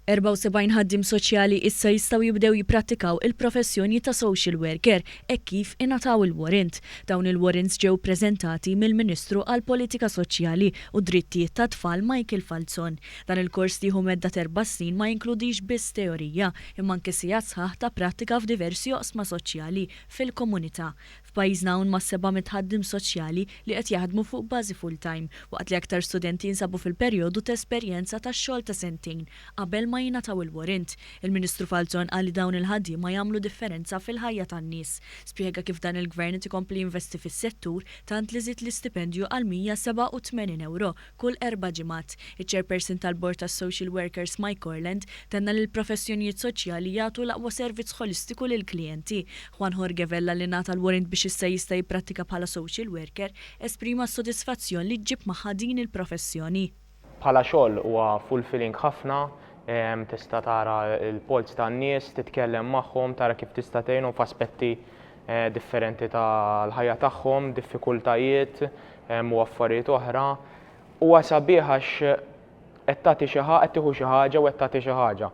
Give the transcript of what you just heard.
74 ħaddim soċjali issa jistgħu jibdew jipprattikaw il-professjoni ta' social worker hekk kif ingħataw il-warrant. Dawn il-warrants ġew ppreżentati mill-Ministru għall Politika Soċjali u Drittijiet tat-Tfal Michael Falzon. Dan il-kors tieħu medda 4 snin ma jinkludix biss teorija imma anke sigħat sħaħ ta' prattika f'diversi oqsma soċjali fil-komunità. F'pajjiżna hawn ma' 700 ħaddim soċjali li qed jaħdmu fuq bażi full-time waqt li aktar studenti jinsabu fil-perjodu ta' esperjenza tax-xogħol ta' sentejn qabel ma jingħataw il-warrant. Il-Ministru Falzon qal li dawn il-ħaddiema jagħmlu differenza fil-ħajja tan-nies. Spjega kif dan il-Gvern qed ikompli jinvesti fis-settur tant li żied l-istipendju għal 187 euro kull 4 ġimgħat. Iċ-Chairperson tal-Bord tas-Social Workers Mike Orland tenna li l-professjonijiet soċjali jagħtu l-aqwa servizz ħolistiku lill-klijenti. Juan Jorge Vella li ngħata l-warrant biex issa jista' jipprattika bħala social worker esprima s-sodisfazzjon li ġġib magħha din il-professjoni. Bħala xogħol huwa fulfilling ħafna, tista' tara l-polz tan-nies, titkellem magħhom, tara kif tista' tgħinhom f'aspetti differenti tal-ħajja tagħhom, diffikultajiet u affarijiet oħra. Huwa sabiħ għax qed tagħti xi ħaġa, qed tieħu xi ħaġa u qed tagħti xi ħaġa.